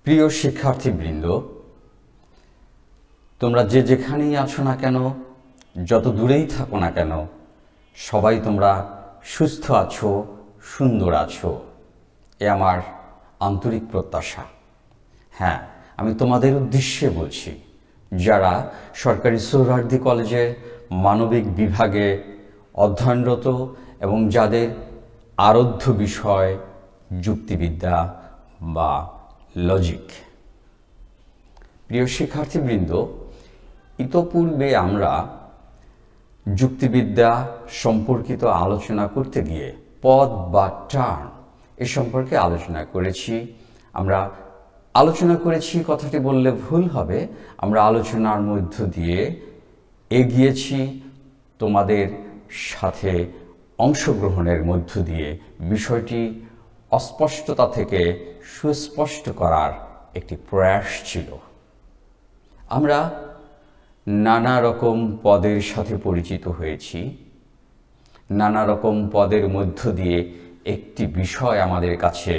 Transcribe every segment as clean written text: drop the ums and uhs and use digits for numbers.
প্রিয় শিক্ষার্থীবৃন্দ, তোমরা যে যেখানেই আছো না কেন, যত দূরেই থাকো না কেন, সবাই তোমরা সুস্থ আছো, সুন্দর আছো, এ আমার আন্তরিক প্রত্যাশা। হ্যাঁ, আমি তোমাদের উদ্দেশ্যে বলছি, যারা সরকারি সোহরাওয়ার্দী কলেজের মানবিক বিভাগে অধ্যয়নরত এবং যাদের আরাধ্য বিষয় যুক্তিবিদ্যা বা লজিক। প্রিয় শিক্ষার্থীবৃন্দ, ইতোপূর্বে আমরা যুক্তিবিদ্যা সম্পর্কিত আলোচনা করতে গিয়ে পদ বা টার্ম এ সম্পর্কে আলোচনা করেছি। আমরা আলোচনা করেছি কথাটি বললে ভুল হবে, আমরা আলোচনার মধ্য দিয়ে এগিয়েছি তোমাদের সাথে অংশগ্রহণের মধ্য দিয়ে বিষয়টি অস্পষ্টতা থেকে সুস্পষ্ট করার একটি প্রয়াস ছিল। আমরা নানা রকম পদের সাথে পরিচিত হয়েছি। নানা রকম পদের মধ্য দিয়ে একটি বিষয় আমাদের কাছে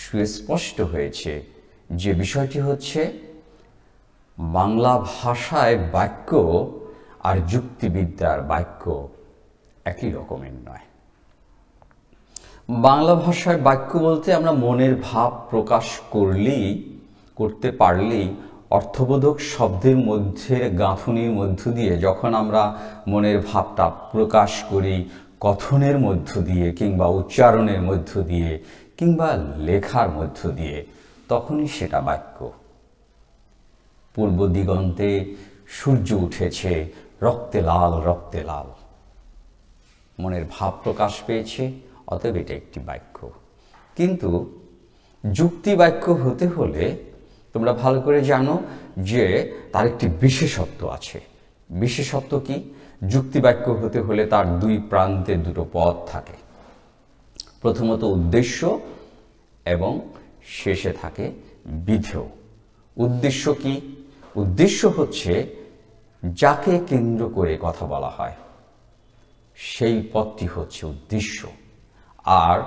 সুস্পষ্ট হয়েছে, যে বিষয়টি হচ্ছে বাংলা ভাষায় বাক্য আর যুক্তিবিদ্যার বাক্য একই রকমের নয়। বাংলা ভাষায় বাক্য বলতে আমরা মনের ভাব প্রকাশ করতে পারলেই অর্থবোধক শব্দের মধ্যে গাঁথুনির মধ্য দিয়ে যখন আমরা মনের ভাবটা প্রকাশ করি কথনের মধ্য দিয়ে কিংবা উচ্চারণের মধ্য দিয়ে কিংবা লেখার মধ্য দিয়ে, তখনই সেটা বাক্য। পূর্ব দিগন্তে সূর্য উঠেছে, রক্তে লাল রক্তে লাল, মনের ভাব প্রকাশ পেয়েছে, অতএব এটা একটি বাক্য। কিন্তু যুক্তি বাক্য হতে হলে তোমরা ভালো করে জানো যে তার একটি বিশেষত্ব আছে। বিশেষত্ব কি? যুক্তি বাক্য হতে হলে তার দুই প্রান্তে দুটো পদ থাকে। প্রথমত উদ্দেশ্য এবং শেষে থাকে বিধেয়। উদ্দেশ্য কি? উদ্দেশ্য হচ্ছে যাকে কেন্দ্র করে কথা বলা হয়, সেই পদটি হচ্ছে উদ্দেশ্য। আর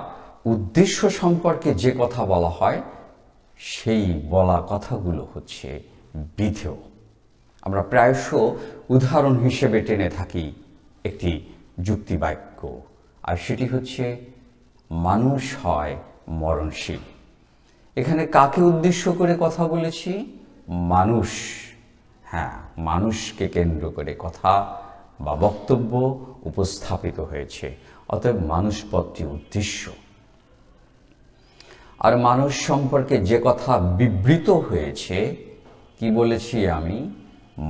উদ্দেশ্য সম্পর্কে যে কথা বলা হয়, সেই বলা কথাগুলো হচ্ছে বিধেয়। আমরা প্রায়শ উদাহরণ হিসেবে টেনে থাকি একটি যুক্তি বাক্য, আর সেটি হচ্ছে মানুষ হয় মরণশীল। এখানে কাকে উদ্দেশ্য করে কথা বলেছি? মানুষ। হ্যাঁ, মানুষকে কেন্দ্র করে কথা বা বক্তব্য উপস্থাপিত হয়েছে, অতএব মানুষ পদটি উদ্দেশ্য। আর মানুষ সম্পর্কে যে কথা বিবৃত হয়েছে, কি বলেছি আমি?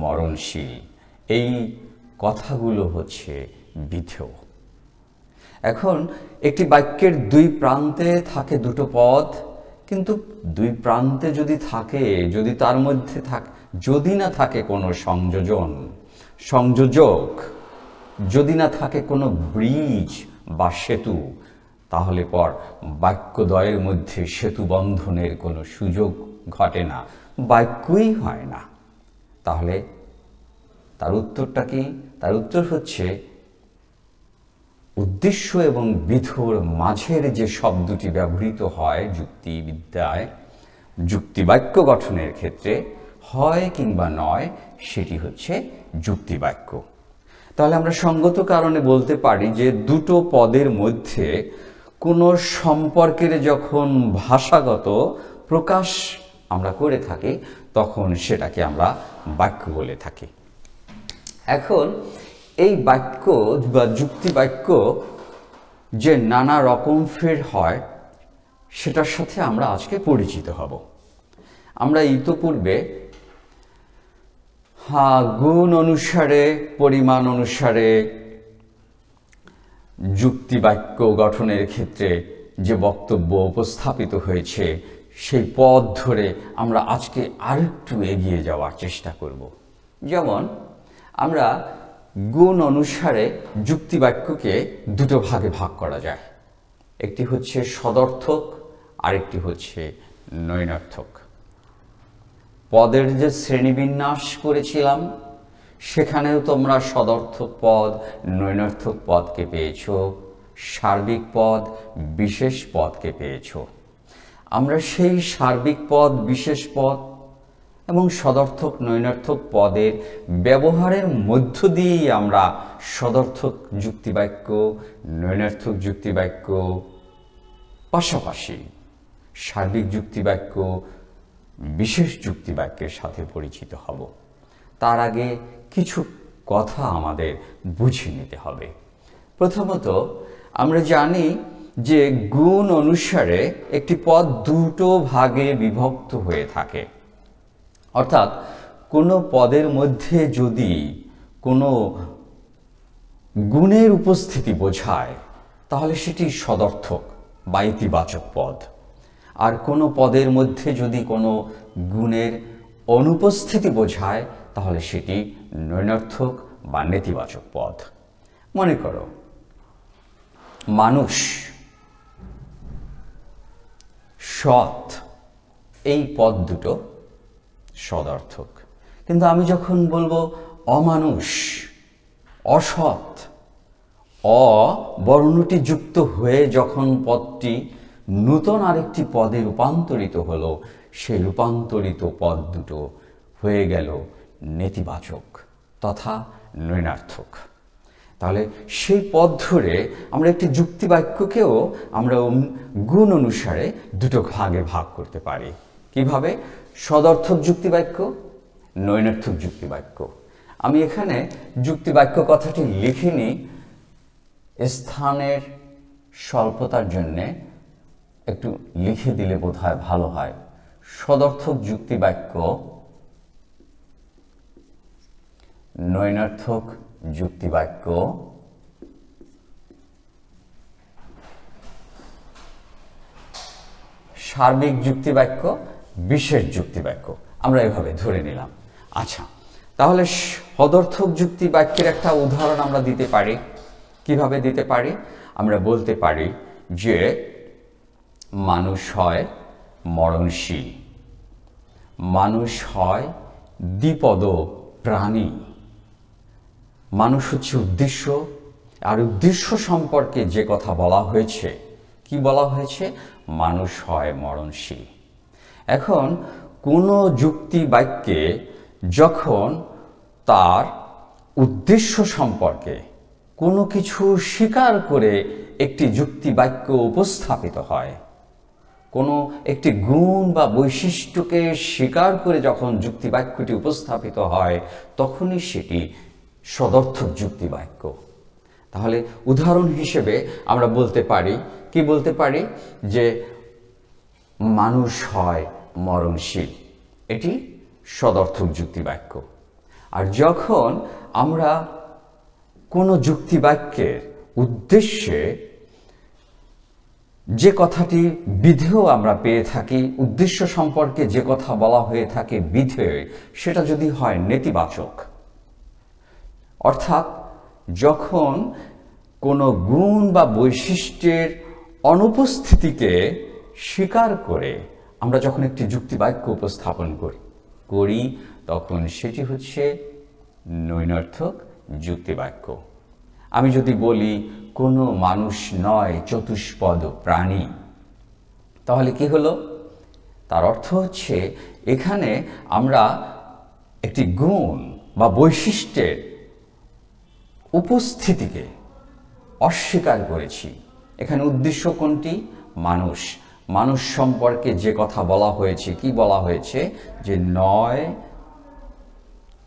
মরণশীল। এই কথাগুলো হচ্ছে বিধেয়। এখন একটি বাক্যের দুই প্রান্তে থাকে দুটো পদ, কিন্তু দুই প্রান্তে যদি থাকে, যদি তার মধ্যে যদি না থাকে কোনো সংযোজক, যদি না থাকে কোনো ব্রিজ বা সেতু, তাহলে পর বাক্যদ্বয়ের মধ্যে সেতু বন্ধনের কোনো সুযোগ ঘটে না, বাক্যই হয় না। তাহলে তার উত্তরটা কি? তার উত্তর হচ্ছে উদ্দেশ্য এবং বিধেয়র মাঝের যে শব্দটি ব্যবহৃত হয় যুক্তিবিদ্যায়, যুক্তিবাক্য গঠনের ক্ষেত্রে, হয় কিংবা নয়, সেটি হচ্ছে যুক্তিবাক্য। তাহলে আমরা সঙ্গত কারণে বলতে পারি যে দুটো পদের মধ্যে কোনো সম্পর্কের যখন ভাষাগত প্রকাশ আমরা করে থাকি, তখন সেটাকে আমরা বাক্য বলে থাকি। এখন এই বাক্য বা যুক্তি বাক্য যে নানা রকম ফের হয়, সেটার সাথে আমরা আজকে পরিচিত হব। আমরা ইতোপূর্বে গুণ অনুসারে, পরিমাণ অনুসারে যুক্তি বাক্য গঠনের ক্ষেত্রে যে বক্তব্য উপস্থাপিত হয়েছে, সেই পথ ধরে আমরা আজকে আরেকটু এগিয়ে যাওয়ার চেষ্টা করব। যেমন আমরা গুণ অনুসারে যুক্তি বাক্যকে দুটো ভাগে ভাগ করা যায়। একটি হচ্ছে সদর্থক, আরেকটি হচ্ছে নৈনর্থক। পদের যে শ্রেণীবিন্যাস করেছিলাম, সেখানেও তোমরা সদর্থক পদ, নৈনর্থক পদকে পেয়েছ, সার্বিক পদ, বিশেষ পদকে পেয়েছ। আমরা সেই সার্বিক পদ, বিশেষ পদ এবং সদর্থক নৈনার্থক পদের ব্যবহারের মধ্য দিয়েই আমরা সদর্থক যুক্তিবাক্য, নৈনার্থক যুক্তিবাক্য, পাশাপাশি সার্বিক যুক্তিবাক্য, বিশেষ যুক্তিবাক্যের সাথে পরিচিত হব। তার আগে কিছু কথা আমাদের বুঝে নিতে হবে। প্রথমত, আমরা জানি যে গুণ অনুসারে একটি পদ দুটো ভাগে বিভক্ত হয়ে থাকে। অর্থাৎ কোনো পদের মধ্যে যদি কোনো গুণের উপস্থিতি বোঝায় তাহলে সেটি সদর্থক বা ইতিবাচক পদ, আর কোনো পদের মধ্যে যদি কোনো গুণের অনুপস্থিতি বোঝায় তাহলে সেটি নৈনার্থক বা নেতিবাচক পদ। মনে করো মানুষ, সৎ, এই পদ দুটো সদর্থক। কিন্তু আমি যখন বলবো অমানুষ, অসৎ, অ বর্ণটি যুক্ত হয়ে যখন পদটি নূতন আরেকটি পদে রূপান্তরিত হলো, সেই রূপান্তরিত পদ দুটো হয়ে গেল নেতিবাচক তথা নৈনার্থক। তাহলে সেই পদ ধরে আমরা একটি যুক্তিবাক্যকেও আমরা গুণ অনুসারে দুটো ভাগে ভাগ করতে পারি। কিভাবে? সদর্থক যুক্তিবাক্য, নৈনার্থক যুক্তিবাক্য। আমি এখানে যুক্তিবাক্য কথাটি লিখিনি, স্থানের স্বল্পতার জন্যে একটু লিখে দিলে বোধহয় ভালো হয়। সদর্থক যুক্তিবাক্য, নৈনার্থক যুক্তিবাক্য, সার্বিক যুক্তিবাক্য, বিশেষ যুক্তিবাক্য, আমরা এভাবে ধরে নিলাম। আচ্ছা, তাহলে সদর্থক যুক্তিবাক্যের একটা উদাহরণ আমরা দিতে পারি। কিভাবে দিতে পারি? আমরা বলতে পারি যে মানুষ হয় মরণশীল, মানুষ হয় দ্বিপদ প্রাণী, মানুষ হচ্ছে উদ্দেশ্য, আর উদ্দেশ্য সম্পর্কে যে কথা বলা হয়েছে, কি বলা হয়েছে? মানুষ হয় মরণশীল। এখন কোনো যুক্তি বাক্যে যখন তার উদ্দেশ্য সম্পর্কে কোনো কিছু স্বীকার করে একটি যুক্তি বাক্য উপস্থাপিত হয়, কোনো একটি গুণ বা বৈশিষ্ট্যকে স্বীকার করে যখন যুক্তি বাক্যটি উপস্থাপিত হয়, তখনই সেটি সদর্থক যুক্তি বাক্য। তাহলে উদাহরণ হিসেবে আমরা বলতে পারি, কি বলতে পারি? যে মানুষ হয় মরণশীল, এটি সদর্থক যুক্তি বাক্য। আর যখন আমরা কোনো যুক্তি বাক্যের উদ্দেশ্যে যে কথাটি বিধেয় আমরা পেয়ে থাকি, উদ্দেশ্য সম্পর্কে যে কথা বলা হয়ে থাকে বিধেয়, সেটা যদি হয় নেতিবাচক, অর্থাৎ যখন কোনো গুণ বা বৈশিষ্ট্যের অনুপস্থিতিকে স্বীকার করে আমরা যখন একটি যুক্তিবাক্য উপস্থাপন করি তখন সেটি হচ্ছে নৈনার্থক যুক্তিবাক্য। আমি যদি বলি কোনো মানুষ নয় চতুষ্পদ প্রাণী, তাহলে কি হলো? তার অর্থ হচ্ছে এখানে আমরা একটি গুণ বা বৈশিষ্ট্যের উপস্থিতিকে অস্বীকার করেছি। এখানে উদ্দেশ্য কোনটি? মানুষ। মানুষ সম্পর্কে যে কথা বলা হয়েছে, কি বলা হয়েছে? যে নয়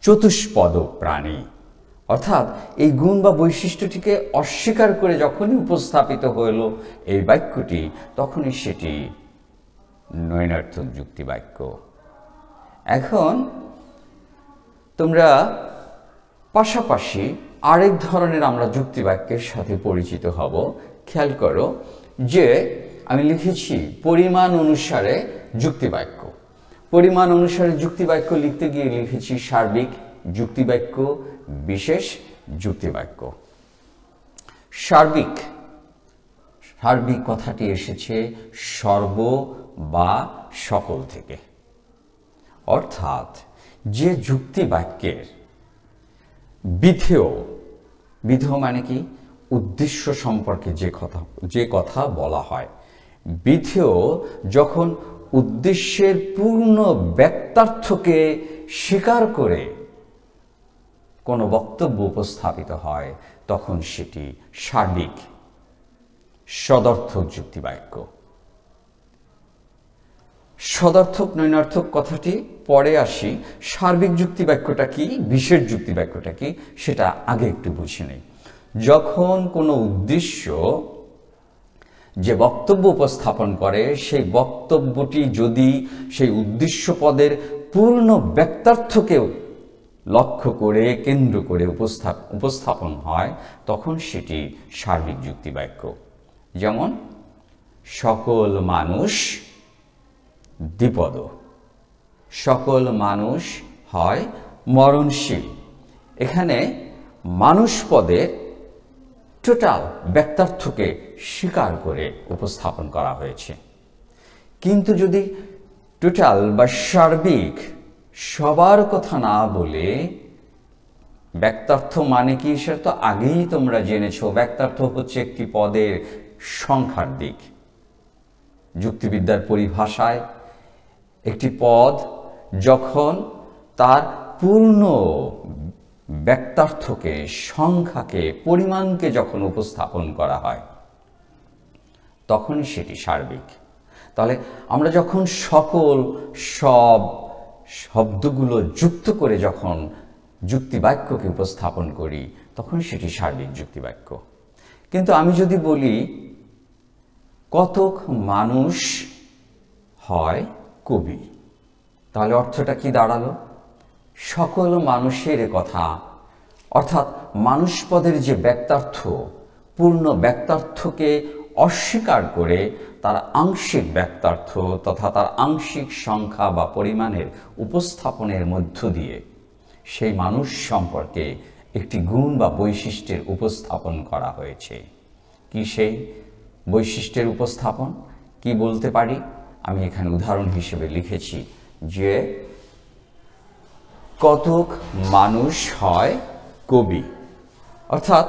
চতুষ্পদ প্রাণী, অর্থাৎ এই গুণ বা বৈশিষ্ট্যটিকে অস্বীকার করে যখনই উপস্থাপিত হইল এই বাক্যটি, তখনই সেটি নৈনার্থক যুক্তি বাক্য। এখন তোমরা পাশাপাশি আরেক ধরনের আমরা যুক্তি বাক্যের সাথে পরিচিত হব। খেয়াল করো যে আমি লিখেছি পরিমাণ অনুসারে যুক্তিবাক্য। পরিমাণ অনুসারে যুক্তিবাক্য লিখতে গিয়ে লিখেছি সার্বিক যুক্তিবাক্য, বিশেষ যুক্তিবাক্য। সার্বিক কথাটি এসেছে সর্ব বা সকল থেকে, অর্থাৎ যে যুক্তিবাক্যের বিধেয় মানে কি? উদ্দেশ্য সম্পর্কে যে কথা বলা হয়, বিধেয় যখন উদ্দেশ্যের পূর্ণ ব্যক্তার্থকে স্বীকার করে কোনো বক্তব্য উপস্থাপিত হয় তখন সেটি সার্বিক সদর্থক যুক্তিবাক্য। সদর্থক নৈনার্থক কথাটি পরে আসি। সার্বিক যুক্তিবাক্যটা কি, বিশেষ যুক্তিবাক্যটা কি, সেটা আগে একটু বুঝে নেই। যখন কোনো উদ্দেশ্য যে বক্তব্য উপস্থাপন করে সেই বক্তব্যটি যদি সেই উদ্দেশ্য পদের পূর্ণ ব্যক্তার্থকেও লক্ষ্য করে কেন্দ্র করে উপস্থাপন হয় তখন সেটি সার্বিক যুক্তিবাক্য। যেমন সকল মানুষ দ্বিপদ, সকল মানুষ হয় মরণশীল। এখানে মানুষ পদের টোটাল ব্যক্তার্থকে স্বীকার করে উপস্থাপন করা হয়েছে। কিন্তু যদি টোটাল বা সার্বিক সবার কথা না বলে, ব্যক্তার্থ মানে কি সেটা তো আগেই তোমরা জেনেছো। ব্যক্তার্থ হচ্ছে একটি পদের সংখ্যার দিক। যুক্তিবিদ্যার পরিভাষায় একটি পদ যখন তার পূর্ণ ব্যক্তার্থকে, সংখ্যাকে, পরিমাণকে যখন উপস্থাপন করা হয় তখনই সেটি সার্বিক। তাহলে আমরা যখন সব শব্দগুলো যুক্ত করে যখন যুক্তিবাক্যকে উপস্থাপন করি তখন সেটি সার্বিক যুক্তিবাক্য। কিন্তু আমি যদি বলি কতক মানুষ হয় কবি, তাহলে অর্থটা কি দাঁড়ালো? সকল মানুষের কথা, অর্থাৎ মানুষ পদের যে ব্যক্তার্থ, পূর্ণ ব্যক্তার্থকে অস্বীকার করে তার আংশিক ব্যক্তার্থ তথা তার আংশিক সংখ্যা বা পরিমাণের উপস্থাপনের মধ্য দিয়ে সেই মানুষ সম্পর্কে একটি গুণ বা বৈশিষ্ট্যের উপস্থাপন করা হয়েছে। কি সেই বৈশিষ্ট্যের উপস্থাপন? কি বলতে পারি? আমি এখানে উদাহরণ হিসেবে লিখেছি যে কতক মানুষ হয় কবি। অর্থাৎ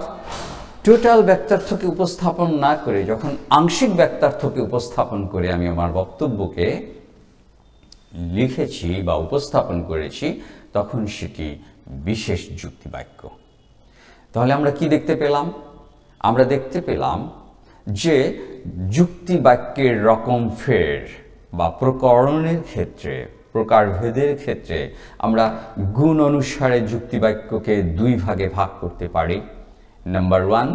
টোটাল ব্যক্তার্থকে উপস্থাপন না করে যখন আংশিক ব্যক্তার্থকে উপস্থাপন করে আমি আমার বক্তব্যকে লিখেছি বা উপস্থাপন করেছি তখন সেটি বিশেষ যুক্তিবাক্য। তাহলে আমরা কি দেখতে পেলাম? আমরা দেখতে পেলাম যে যুক্তিবাক্যের রকম ফের বা প্রকরণের ক্ষেত্রে, প্রকারভেদের ক্ষেত্রে আমরা গুণ অনুসারে যুক্তিবাক্যকে দুই ভাগে ভাগ করতে পারি। নাম্বার 1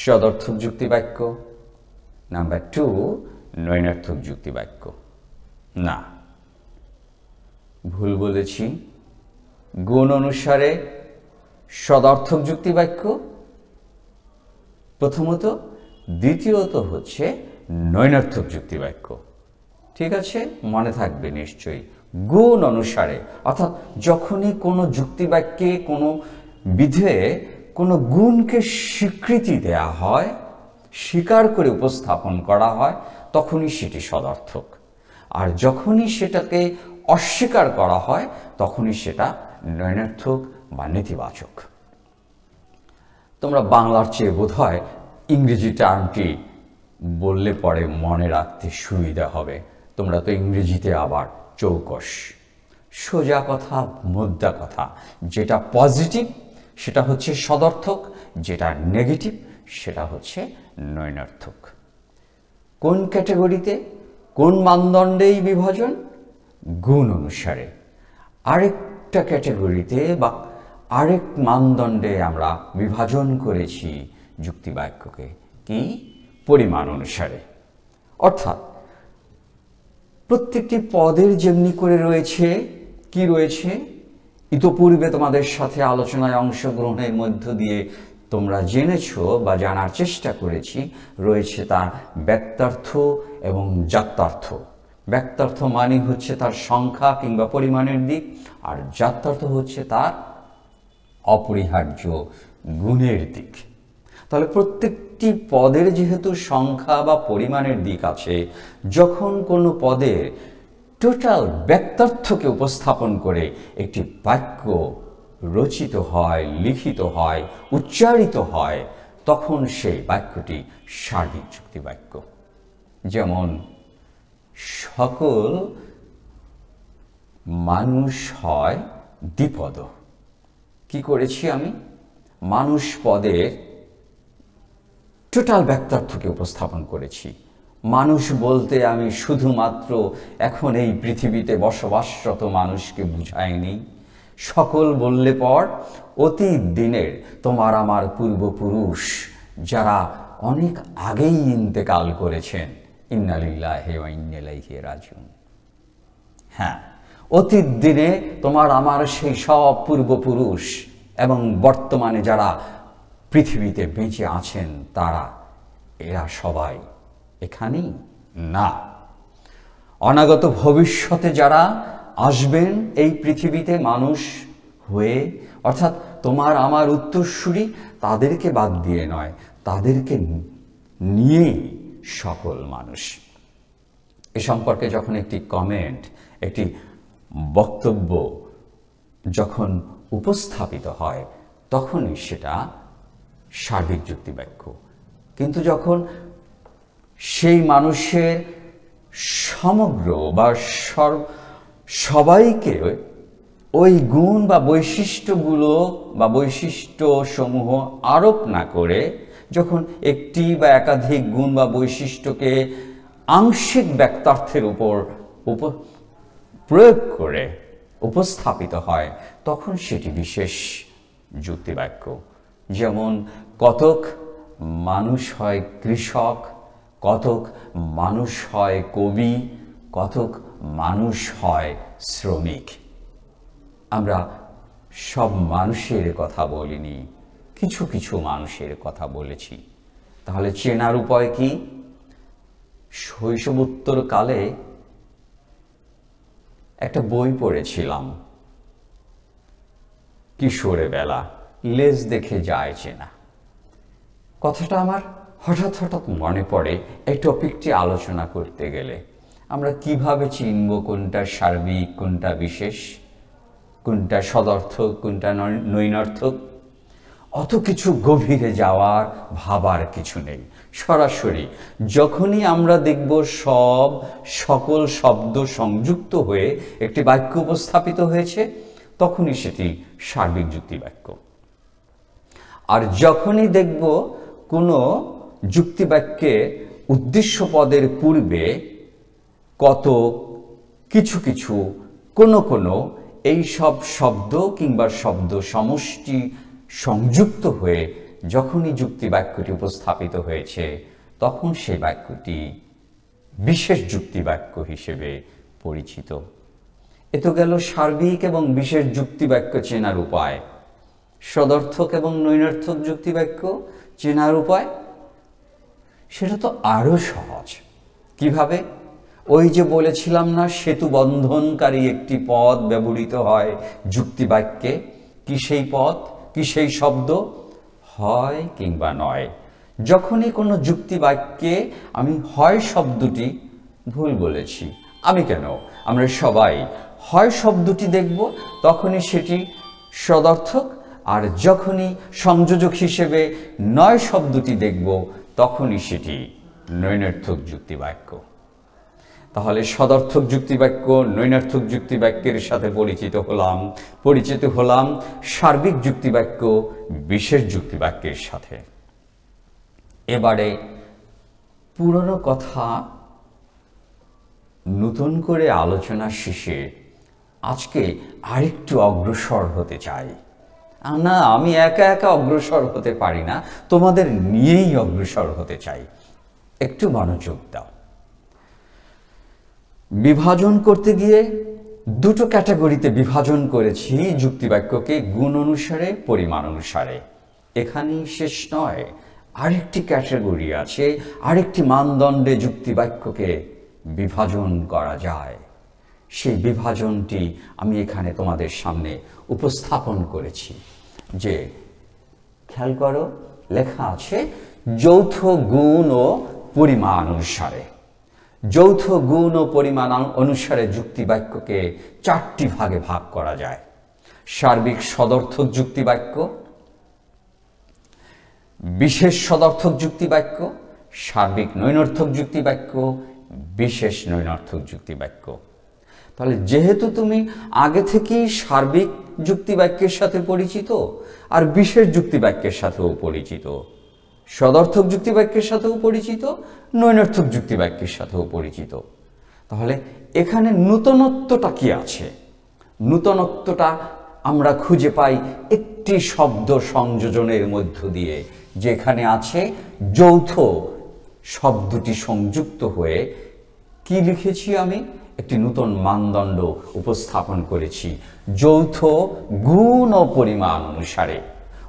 সদর্থক যুক্তিবাক্য, নাম্বার 2 নৈনার্থক যুক্তিবাক্য। না, ভুল বলেছি। গুণ অনুসারে সদর্থক যুক্তিবাক্য প্রথমত, দ্বিতীয়ত হচ্ছে নৈনার্থক যুক্তিবাক্য। ঠিক আছে, মনে থাকবে নিশ্চয়ই। গুণ অনুসারে, অর্থাৎ যখনই কোনো যুক্তিবাক্যে, কোনো বিধেয়ে কোনো গুণকে স্বীকৃতি দেয়া হয়, স্বীকার করে উপস্থাপন করা হয় তখনই সেটি সদর্থক। আর যখনই সেটাকে অস্বীকার করা হয় তখনই সেটা নৈনার্থক বা নেতিবাচক। তোমরা বাংলার চেয়ে বোধহয় ইংরেজি টার্মটি বললে পরে মনে রাখতে সুবিধা হবে। তোমরা তো ইংরেজিতে আবার চৌকস। সোজা কথা, মোদ্দা কথা, যেটা পজিটিভ সেটা হচ্ছে সদর্থক, যেটা নেগেটিভ সেটা হচ্ছে নৈনার্থক। কোন ক্যাটাগরিতে, কোন মানদণ্ডে এই বিভাজন? গুণ অনুসারে। আরেকটা ক্যাটাগরিতে বা আরেক মানদণ্ডে আমরা বিভাজন করেছি যুক্তিবাক্যকে, কি? পরিমাণ অনুসারে। অর্থাৎ প্রত্যেকটি পদের যেমনি করে রয়েছে, কি রয়েছে? ইতোপূর্বে তোমাদের সাথে আলোচনায় অংশগ্রহণের মধ্য দিয়ে তোমরা জেনেছো বা জানার চেষ্টা করেছি, রয়েছে তার ব্যক্তার্থ এবং জাত্যার্থ। ব্যক্তার্থ মানে হচ্ছে তার সংখ্যা কিংবা পরিমাণের দিক, আর জাত্যার্থ হচ্ছে তার অপরিহার্য গুণের দিক। তাহলে প্রত্যেকটি পদের যেহেতু সংখ্যা বা পরিমাণের দিক আছে, যখন কোনো পদের টোটাল ব্যক্তার্থকে উপস্থাপন করে একটি বাক্য রচিত হয়, লিখিত হয়, উচ্চারিত হয়, তখন সেই বাক্যটি সার্বিক যুক্তিবাক্য। যেমন সকল মানুষ হয় দ্বিপদ। কি করেছি আমি? মানুষ পদের টোটাল ব্যক্তার্থকে উপস্থাপন করেছি। মানুষ বলতে আমি শুধুমাত্র এখন এই পৃথিবীতে বসবাসরত মানুষকে বুঝাইনি। সকল বললে পর অতীত দিনের তোমার আমার পূর্বপুরুষ যারা অনেক আগেই ইন্তেকাল করেছেন, ইন্না লিল্লাহি ওয়া ইন্না ইলাইহি রাজিউন। হ্যাঁ, অতীত দিনে তোমার আমার সেই সব পূর্বপুরুষ এবং বর্তমানে যারা পৃথিবীতে বেঁচে আছেন এরা সবাই এখানেই না। অনাগত ভবিষ্যতে যারা আসবেন এই পৃথিবীতে মানুষ হয়ে, অর্থাৎ তোমার আমার উত্তরসূরি, তাদেরকে বাদ দিয়ে নয়, তাদেরকে নিয়েই সকল মানুষ। এ সম্পর্কে যখন একটি কমেন্ট, একটি বক্তব্য যখন উপস্থাপিত হয় তখনই সেটা সার্বিক যুক্তিবাক্য। কিন্তু যখন সেই মানুষের সমগ্র বা সবাইকে ওই গুণ বা বৈশিষ্ট্যগুলো বা বৈশিষ্ট্যসমূহ আরোপ না করে যখন একটি বা একাধিক গুণ বা বৈশিষ্ট্যকে আংশিক ব্যক্তার্থের উপর প্রয়োগ করে উপস্থাপিত হয় তখন সেটি বিশেষ যুক্তিবাক্য। যেমন কতক মানুষ হয় কৃষক, কতক মানুষ হয় কবি, কতক মানুষ হয় শ্রমিক। আমরা সব মানুষের কথা বলিনি, কিছু কিছু মানুষের কথা বলেছি। তাহলে চেনার উপায় কি? শৈশবোত্তর কালে একটা বই পড়েছিলাম, কিশোরে বেলা, লেজ দেখে যায় চেনা। কথাটা আমার হঠাৎ হঠাৎ মনে পড়ে এই টপিকটি আলোচনা করতে গেলে। আমরা কিভাবে চিনব কোনটা সার্বিক, কোনটা বিশেষ, কোনটা সদর্থক, কোনটা নৈনর্থক? অত কিছু গভীরে যাওয়ার ভাবার কিছু নেই। সরাসরি যখনই আমরা দেখব সকল শব্দ সংযুক্ত হয়ে একটি বাক্য উপস্থাপিত হয়েছে তখনই সেটি সার্বিক যুক্তিবাক্য। আর যখনই দেখব কোনো যুক্তিবাক্যে উদ্দেশ্য পদের পূর্বে কত কিছু কিছু কোনো এই সব শব্দ কিংবা শব্দ সমষ্টি সংযুক্ত হয়ে যখনই যুক্তিবাক্যটি উপস্থাপিত হয়েছে তখন সেই বাক্যটি বিশেষ যুক্তিবাক্য হিসেবে পরিচিত। এ তো গেল সার্বিক এবং বিশেষ যুক্তিবাক্য চেনার উপায়। সদর্থক এবং নৈনর্থক যুক্তিবাক্য চেনার উপায় সেটা তো আরো সহজ। কিভাবে? ওই যে বলেছিলাম না, সেতু বন্ধনকারী একটি পদ ব্যবহৃত হয় যুক্তিবাক্যে। কি সেই পদ, কি সেই শব্দ? হয় কিংবা নয়। যখনই কোনো যুক্তিবাক্যে আমি হয় শব্দটি ভুল বলেছি, আমি কেন, আমরা সবাই হয় শব্দটি দেখব তখনই সেটি সদর্থক, আর যখনই সংযোজক হিসেবে নয় শব্দটি দেখব তখনই সেটি নৈনর্থক যুক্তিবাক্য। তাহলে সদর্থক যুক্তিবাক্য, নৈনর্থক যুক্তিবাক্যের সাথে পরিচিত হলাম সার্বিক যুক্তিবাক্য, বিশেষ যুক্তিবাক্যের সাথে। এবারে পুরনো কথা নতুন করে আলোচনা শেষে আজকে আরেকটু অগ্রসর হতে চাই। না, আমি একা একা অগ্রসর হতে পারি না, তোমাদের নিয়েই অগ্রসর হতে চাই। একটু মনোযোগ দাও। বিভাজন করতে গিয়ে দুটো ক্যাটাগরিতে বিভাজন করেছি যুক্তিবাক্যকে, গুণ অনুসারে, পরিমাণ অনুসারে। এখানেই শেষ নয়, আরেকটি ক্যাটাগরি আছে, আরেকটি মানদণ্ডে যুক্তিবাক্যকে বিভাজন করা যায়। সেই বিভাজনটি আমি এখানে তোমাদের সামনে উপস্থাপন করেছি। যে খেয়াল করো, লেখা আছে যৌথ গুণ ও পরিমাণ অনুসারে। যৌথ গুণ ও পরিমাণ অনুসারে যুক্তিবাক্যকে চারটি ভাগে ভাগ করা যায়। সার্বিক সদর্থক যুক্তিবাক্য, বিশেষ সদর্থক যুক্তিবাক্য, সার্বিক নৈনর্থক যুক্তি বাক্য, বিশেষ নৈনর্থক যুক্তি বাক্য। তাহলে যেহেতু তুমি আগে থেকেই সার্বিক যুক্তি বাক্যের সাথে পরিচিত আর বিশেষ যুক্তি বাক্যের সাথেও পরিচিত, সদর্থক যুক্তি বাক্যের সাথেও পরিচিত, নৈনর্থক যুক্তি বাক্যের সাথেও পরিচিত, তাহলে এখানে নূতনত্বটা কি আছে? নূতনত্বটা আমরা খুঁজে পাই একটি শব্দ সংযোজনের মধ্য দিয়ে, যেখানে আছে যৌথ শব্দটি সংযুক্ত হয়ে কি লিখেছি আমি? একটি নূতন মানদণ্ড উপস্থাপন করেছি, যৌথ গুণ ও পরিমাণ অনুসারে।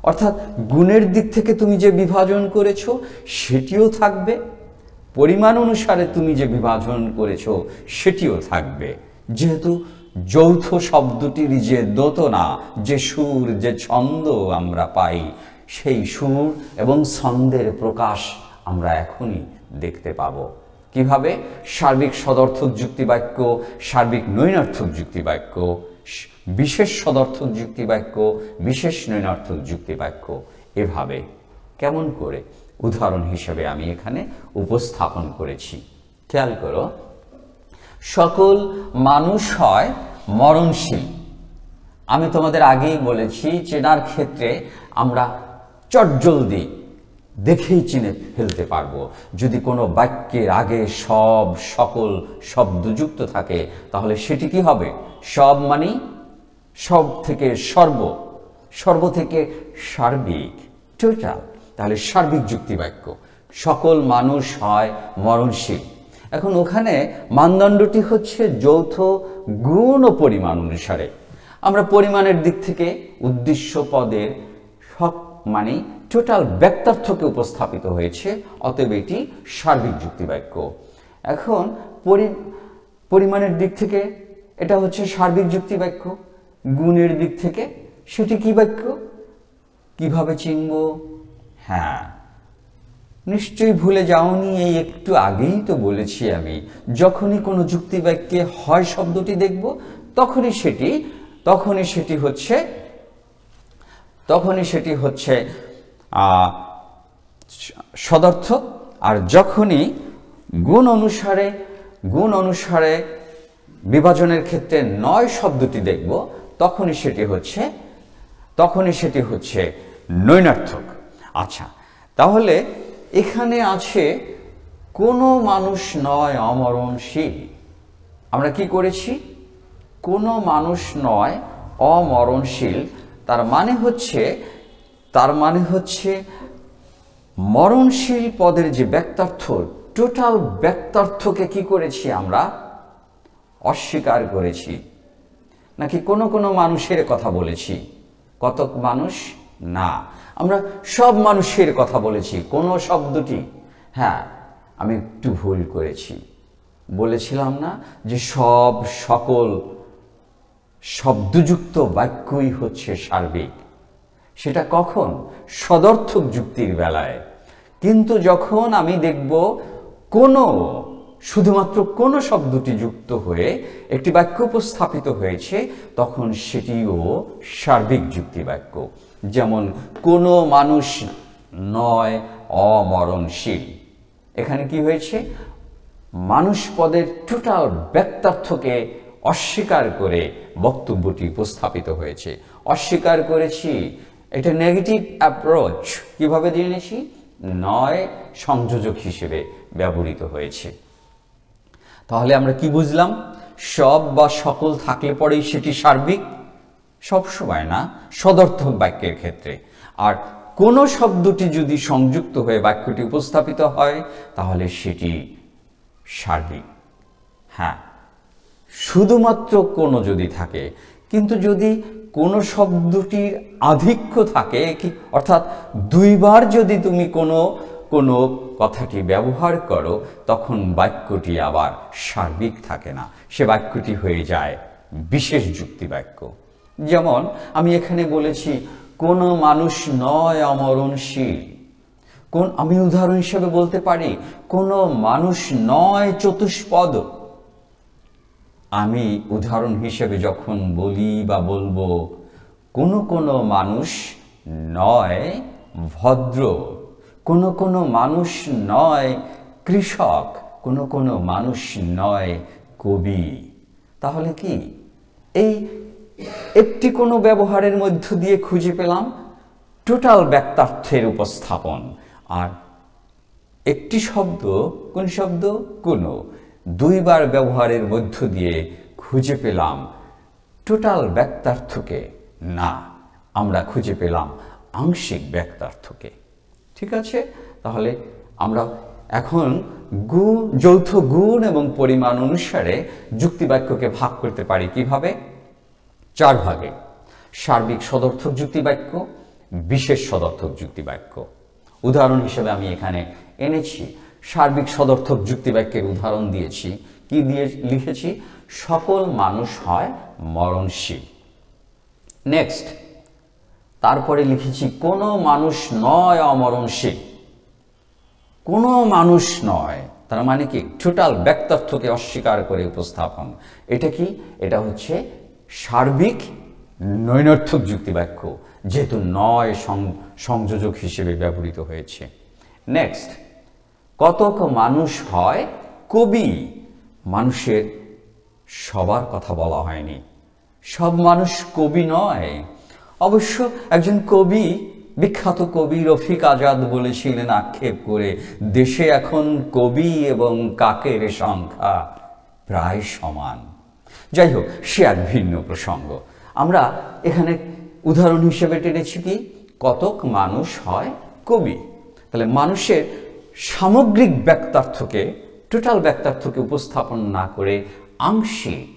অর্থাৎ গুণের দিক থেকে তুমি যে বিভাজন করেছো সেটিও থাকবে, পরিমাণ অনুসারে তুমি যে বিভাজন করেছো সেটিও থাকবে। যেহেতু যৌথ শব্দটির যে দোতনা, যে সুর, যে ছন্দ আমরা পাই, সেই সুর এবং ছন্দের প্রকাশ আমরা এখনই দেখতে পাবো। কিভাবে? সার্বিক সদর্থক যুক্তি বাক্য, সার্বিক নৈনর্থক যুক্তি বাক্য, বিশেষ সদর্থক যুক্তি বাক্য, বিশেষ নৈনর্থক যুক্তি বাক্য, এভাবে। কেমন করে? উদাহরণ হিসেবে আমি এখানে উপস্থাপন করেছি। খেয়াল করো, সকল মানুষ হয় মরণশীল। আমি তোমাদের আগেই বলেছি, চেনার ক্ষেত্রে আমরা চটজলদি দেখেই চিনে ফেলতে পারবো। যদি কোনো বাক্যের আগে সব, সকল শব্দযুক্ত থাকে তাহলে সেটি কি হবে? সব মানে সব থেকে সর্ব, সর্ব থেকে সার্বিক, টোটাল। তাহলে সার্বিক যুক্তি বাক্য। সকল মানুষ হয় মরণশীল। এখন ওখানে মানদণ্ডটি হচ্ছে যৌথ গুণ ও পরিমাণ অনুসারে। আমরা পরিমাণের দিক থেকে উদ্দেশ্য পদের সব মানে টোটাল ব্যক্তার্থকে উপস্থাপিত হয়েছে, অতএব এটি সার্বিক যুক্তি বাক্য। এখন পরিমাণের দিক থেকে এটা হচ্ছে সার্বিক যুক্তি বাক্য, গুণের দিক থেকে সেটি কি বাক্য? কিভাবে চিনব? হ্যাঁ, নিশ্চয়ই ভুলে যাওনি, এই একটু আগেই তো বলেছি আমি, যখনই কোনো যুক্তি বাক্যে হয় শব্দটি দেখব তখনই সেটি হচ্ছে সদর্থক, আর যখনই গুণ অনুসারে বিভাজনের ক্ষেত্রে নয় শব্দটি দেখব তখনই সেটি হচ্ছে নৈনার্থক। আচ্ছা, তাহলে এখানে আছে কোনো মানুষ নয় অমরণশীল। আমরা কি করেছি? কোনো মানুষ নয় অমরণশীল, তার মানে হচ্ছে মরণশীল পদের যে ব্যক্তার্থ, টোটাল ব্যক্তার্থকে কি করেছি আমরা? অস্বীকার করেছি। নাকি কোনো মানুষের কথা বলেছি? কতক মানুষ না, আমরা সব মানুষের কথা বলেছি। কোন শব্দটি, হ্যাঁ আমি একটু ভুল করেছি, বলেছিলাম না যে সব, সকল শব্দযুক্ত বাক্যই হচ্ছে সার্বিক। সেটা কখন? সদর্থক যুক্তির বেলায়। কিন্তু যখন আমি দেখব শুধুমাত্র কোনো শব্দটি যুক্ত হয়ে একটি বাক্য উপস্থাপিত হয়েছে, তখন সেটিও সার্বিক যুক্তি বাক্য। যেমন কোনো মানুষ নয় অমরণশীল। এখানে কি হয়েছে? মানুষ পদের টোটাল ব্যক্তার্থকে অস্বীকার করে বক্তব্যটি উপস্থাপিত হয়েছে। অস্বীকার করেছি, এটা নেগেটিভ অ্যাপ্রোচ। কিভাবে জেনেছি? নয় সংযোজক হিসেবে ব্যবহৃত হয়েছে। তাহলে আমরা কি বুঝলাম? সব বা সকল থাকলে পরেই সেটি সার্বিক, সবসময় না, সদর্থক বাক্যের ক্ষেত্রে। আর কোনো শব্দটি যদি সংযুক্ত হয়ে বাক্যটি উপস্থাপিত হয় তাহলে সেটি সার্বিক। হ্যাঁ, শুধুমাত্র কোনো যদি থাকে। কিন্তু যদি কোনো শব্দটির আধিক্য থাকে, অর্থাৎ দুইবার যদি তুমি কোনো কথাটি ব্যবহার করো, তখন বাক্যটি আবার সার্বিক থাকে না, সে বাক্যটি হয়ে যায় বিশেষ যুক্তি বাক্য। যেমন আমি এখানে বলেছি কোনো মানুষ নয় অমরণশীল। আমি উদাহরণ হিসেবে বলতে পারি কোনো মানুষ নয় চতুষ্পদ। আমি উদাহরণ হিসেবে যখন বলি বা বলবো কোনো মানুষ নয় ভদ্র, কোনো কোনো মানুষ নয় কৃষক, কোনো কোনো মানুষ নয় কবি। তাহলে কি এই একটি কোনো ব্যবহারের মধ্য দিয়ে খুঁজে পেলাম টোটাল বাক্যার্থের উপস্থাপন, আর একটি শব্দ, কোন শব্দ, কোনো, দুইবার ব্যবহারের মধ্য দিয়ে খুঁজে পেলাম টোটাল বাক্যার্থকে। না, আমরা খুঁজে পেলাম আংশিক বাক্যার্থকে। ঠিক আছে, তাহলে আমরা এখন যৌথ গুণ এবং পরিমাণ অনুসারে যুক্তিবাক্যকে ভাগ করতে পারি কিভাবে? 4 ভাগে। সার্বিক সদর্থক যুক্তিবাক্য, বিশেষ সদর্থক যুক্তিবাক্য। উদাহরণ হিসেবে আমি এখানে এনেছি সার্বিক সদর্থক যুক্তিবাক্যের উদাহরণ দিয়েছি। কি দিয়ে লিখেছি? সকল মানুষ হয় মরণশীল। নেক্সট, তারপরে লিখেছি কোনো মানুষ নয় অমরণশীল। কোনো মানুষ নয়, তার মানে কি টোটাল বাক্যার্থকে অস্বীকার করে উপস্থাপন। এটা কি? এটা হচ্ছে সার্বিক নৈনর্থক যুক্তিবাক্য, যেহেতু নয় সংযোজক হিসেবে ব্যবহৃত হয়েছে। নেক্সট, কতক মানুষ হয় কবি। মানুষের সবার কথা বলা হয়নি, সব মানুষ কবি নয়। অবশ্য একজন কবি, বিখ্যাত কবি রফিক আজাদ বলেছিলেন আক্ষেপ করে, দেশে এখন কবি এবং কাকের সংখ্যা প্রায় সমান। যাই হোক, সে এক ভিন্ন প্রসঙ্গ। আমরা এখানে উদাহরণ হিসেবে টেনেছি কি? কতক মানুষ হয় কবি। তাহলে মানুষের সামগ্রিক বাক্যার্থকে, টোটাল বাক্যার্থকে উপস্থাপন না করে আংশিক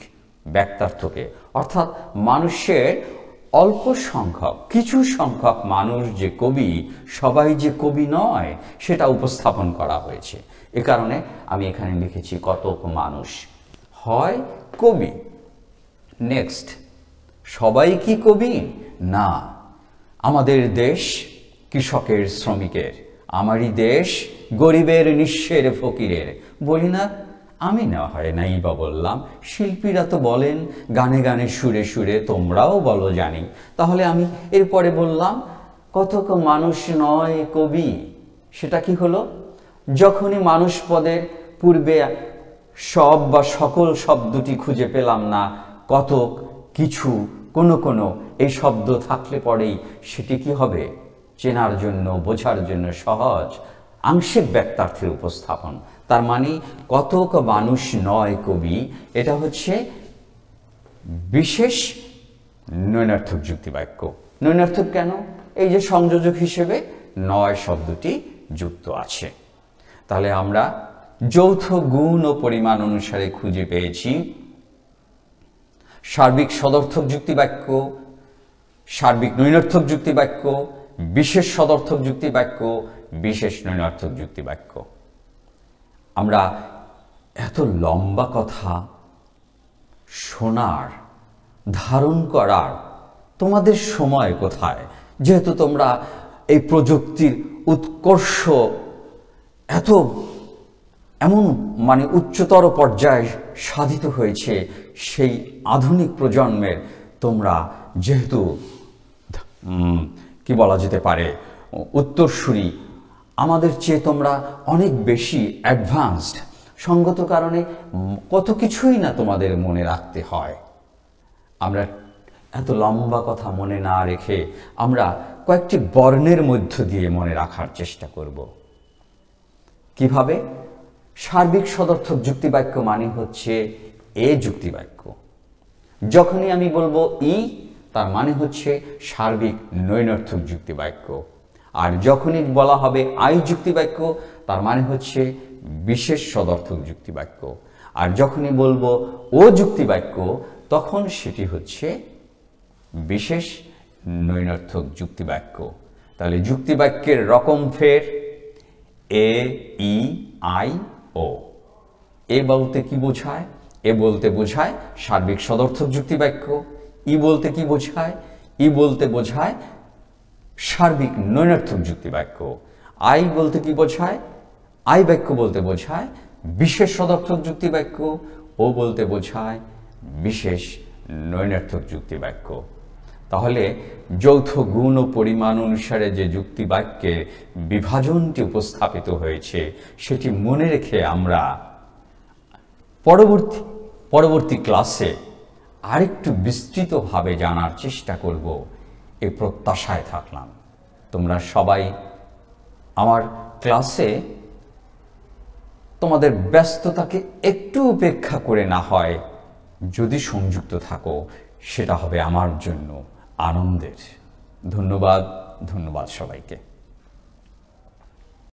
বাক্যার্থকে, অর্থাৎ মানুষের অল্প সংখ্যক, কিছু সংখ্যক মানুষ যে কবি, সবাই যে কবি নয়, সেটা উপস্থাপন করা হয়েছে। এ কারণে আমি এখানে লিখেছি কতক মানুষ হয় কবি। নেক্সট, সবাই কি কবি? না। আমাদের দেশ কৃষকের, শ্রমিকের, আমারই দেশ গরিবের, নিঃস্বের, ফকিরের। বলি না? আমি না হয় নাই বা বললাম, শিল্পীরা তো বলেন গানে গানে, সুরে সুরে, তোমরাও বলো জানি। তাহলে আমি এরপরে বললাম কতক মানুষ নয় কবি। সেটা কি হলো? যখনই মানুষ পদের পূর্বে সব বা সকল শব্দটি খুঁজে পেলাম না, কতক, কিছু, কোনো কোনো এই শব্দ থাকলে পরেই সেটি কি হবে? চেনার জন্য, বোঝার জন্য সহজ আংশিক বাক্যার্থের উপস্থাপন। তার মানে কতক মানুষ নয় কবি, এটা হচ্ছে বিশেষ নৈনার্থক যুক্তিবাক্য। নৈনার্থক কেন? এই যে সংযোজক হিসেবে নয় শব্দটি যুক্ত আছে। তাহলে আমরা যৌথ গুণ ও পরিমাণ অনুসারে খুঁজে পেয়েছি সার্বিক সদর্থক যুক্তিবাক্য, সার্বিক নৈনার্থক যুক্তিবাক্য, বিশেষ সদর্থক যুক্তিবাক্য, বিশেষ নৈনার্থক যুক্তিবাক্য। আমরা এত লম্বা কথা শোনার, ধারণ করার তোমাদের সময় কোথায়? যেহেতু তোমরা এই প্রযুক্তির উৎকর্ষ এমন মানে উচ্চতর পর্যায়ে সাধিত হয়েছে, সেই আধুনিক প্রজন্মের তোমরা যেহেতু কি বলা যেতে পারে উত্তরসূরি, আমাদের চেয়ে তোমরা অনেক বেশি অ্যাডভান্সড। সঙ্গত কারণে কত কিছুই না তোমাদের মনে রাখতে হয়। আমরা এত লম্বা কথা মনে না রেখে আমরা কয়েকটি বর্ণের মধ্য দিয়ে মনে রাখার চেষ্টা করব। কিভাবে? সার্বিক সদর্থক যুক্তিবাক্য মানে হচ্ছে এ যুক্তিবাক্য। যখনই আমি বলবো ই, তার মানে হচ্ছে সার্বিক নৈনার্থক যুক্তিবাক্য। আর যখনই বলা হবে আই যুক্তিবাক্য, তার মানে হচ্ছে বিশেষ সদর্থক যুক্তিবাক্য। আর যখনই বলবো ও যুক্তিবাক্য, তখন সেটি হচ্ছে বিশেষ নৈনার্থক যুক্তিবাক্য। তাহলে যুক্তিবাক্যের রকম ফের এ, ই, আই, ও। এ বলতে কি বোঝায়? এ বলতে বোঝায় সার্বিক সদর্থক যুক্তিবাক্য। ই বলতে কি বোঝায়? ই বলতে বোঝায় সার্বিক নৈনার্থক যুক্তিবাক্য। আই বলতে কি বোঝায়? আই বাক্য বলতে বোঝায় বিশেষ সদর্থক যুক্তিবাক্য। ও বলতে বোঝায় বিশেষ নৈনার্থক যুক্তিবাক্য। তাহলে যৌথ গুণ ও পরিমাণ অনুসারে যে যুক্তিবাক্যে বিভাজনটি উপস্থাপিত হয়েছে সেটি মনে রেখে আমরা পরবর্তী ক্লাসে আরেকটু বিস্তৃতভাবে জানার চেষ্টা করব, এই প্রত্যাশায় থাকলাম। তোমরা সবাই আমার ক্লাসে তোমাদের ব্যস্ততাকে একটু উপেক্ষা করে না হয় যদি সংযুক্ত থাকো, সেটা হবে আমার জন্য আনন্দের। ধন্যবাদ সবাইকে।